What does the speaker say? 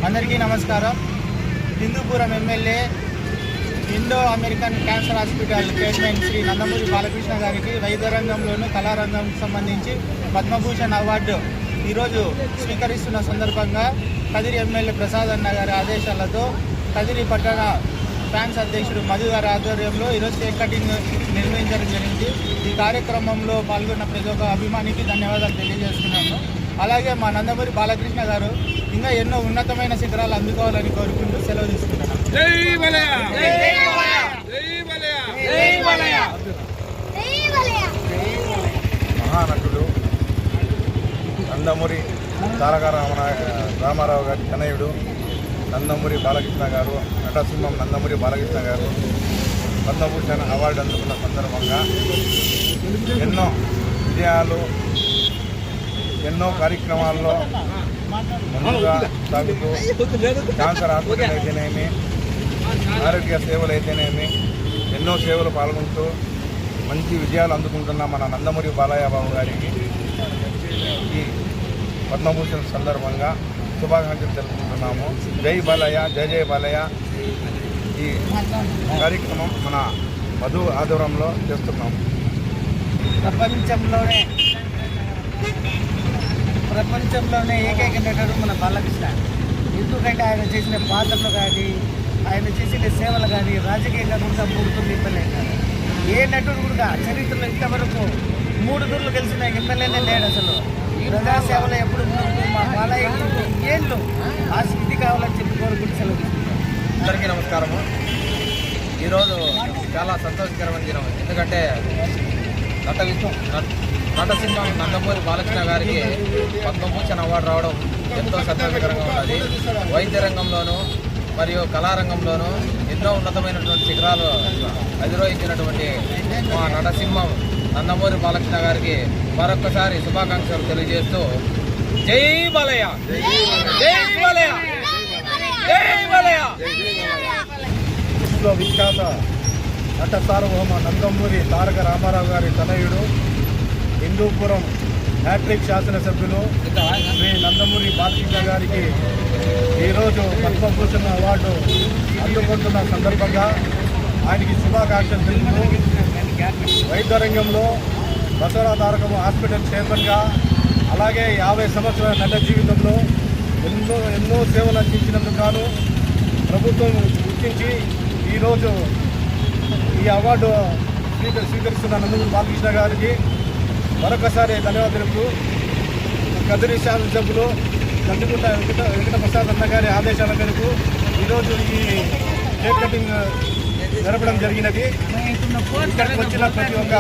అందరికీ నమస్కారం. Hindupuram MLA Indo American cancer hospital chairman Shri Nandamuri Balakrishna గారికి వైద్య రంగంలోనూ కళారంగం సంబంధించి పద్మభూషణ్ అవార్డు ఈరోజు స్వీకరిస్తున్న సందర్భంగా కదిరి ఎమ్మెల్యే ప్రసాద్ అన్న గారి ఆదేశాలతో కదిరి పట్టణ ఫ్యాన్స్ అధ్యక్షుడు మధు గారి ఆధ్వర్యంలో ఈరోజు కేక్ కటింగ్ నిర్వహించడం జరిగింది. ఈ కార్యక్రమంలో పాల్గొన్న ప్రతి ఒక్క అభిమానికి ధన్యవాదాలు తెలియజేస్తున్నాను. అలాగే మా నందమూరి బాలకృష్ణ గారు ఇంకా ఎన్నో ఉన్నతమైన శిఖరాలు అందుకోవాలని కోరుకుంటూ సెలవు తీసుకుంటున్నాను. మహానటుడు నందమూరి తారక రామారావు గారి తనయుడు నందమూరి బాలకృష్ణ గారు, నటసింహం నందమూరి బాలకృష్ణ గారు పద్మభూషణ్ అవార్డు అందుకున్న సందర్భంగా ఎన్నో విజయాలు, ఎన్నో కార్యక్రమాల్లో ముందుగా సాగుతూ క్యాన్సర్ హాస్పిటల్ అయితేనేమి, ఆరోగ్య సేవలు అయితేనేమి ఎన్నో సేవలు పాల్గొంటూ మంచి విజయాలు అందుకుంటున్న మన నందమూరి బాలయ్య బాబు గారికి ఈ పద్మభూషణ్ సందర్భంగా శుభాకాంక్షలు తెలుపుకుంటున్నాము. జై బాలయ్య, జై జై బాలయ్య. ఈ కార్యక్రమం మన మధు ఆధ్వర్యంలో చేస్తున్నాము. ప్రపంచంలోనే ఏకైక నటుడు మన బాలకృష్ణ. ఎందుకంటే ఆయన చేసిన పాత్రలు కానీ, ఆయన చేసిన సేవలు కానీ రాజకీయంగా కూడా మూడుతులు ఇవ్వలేదు. ఏ నటుడు కూడా చరిత్రలో ఇంతవరకు 3 తూర్లు గెలిచిన ఎమ్మెల్యేనే లేడు. అసలు ప్రజాసేవలో ఎప్పుడు మా బాలయ్య ఏళ్ళు ఆ స్థితి కావాలని చెప్పి కోరుకుంటూ సెలవు. అందరికీ నమస్కారము. ఈరోజు చాలా సంతోషకరమైన దినం. ఎందుకంటే నటసింహం నందమూరి బాలకృష్ణ గారికి పద్మభూషణ్ అవార్డు రావడం ఎంతో సంతోషకరంగా ఉన్నది. వైద్య రంగంలోనూ మరియు కళారంగంలోనూ ఎన్నో ఉన్నతమైనటువంటి శిఖరాలు అధిరోహించినటువంటి మా నటసింహం నందమూరి బాలకృష్ణ గారికి మరొక్కసారి శుభాకాంక్షలు తెలియజేస్తూ జై బాలయ్య, జై బాలయ్య, జై బాలయ్య. విఖ్యాత నట సార్వభౌమ నందమూరి తారక రామారావు గారి తనయుడు, హిందూపురం హ్యాట్రిక్ శాసనసభ్యులు శ్రీ నందమూరి బాలకృష్ణ గారికి ఈరోజు పద్మభూషణ్ అవార్డు అందుకుంటున్న సందర్భంగా ఆయనకి శుభాకాంక్షలు తెలుపుతూ వైద్య రంగంలో బసవరాజ తారక హాస్పిటల్ చైర్మన్గా, అలాగే 50 సంవత్సరాల నట జీవితంలో ఎన్నో సేవలు అందించినందుకు గాను ప్రభుత్వం గుర్తించి ఈరోజు ఈ అవార్డు స్వీకరిస్తున్న నందమూరి బాలకృష్ణ గారికి మరొకసారి ధన్యవాదాలు తెలుపుతూ కదిరి శాసనసభ్యులు గండిగుంట వెంకట ప్రసాద్ అన్న గారి ఆదేశాల మేరకు ఈరోజు ఈ కేక్ కటింగ్ జరపడం జరిగినది. ఇక్కడికి వచ్చిన ప్రతి ఒక్క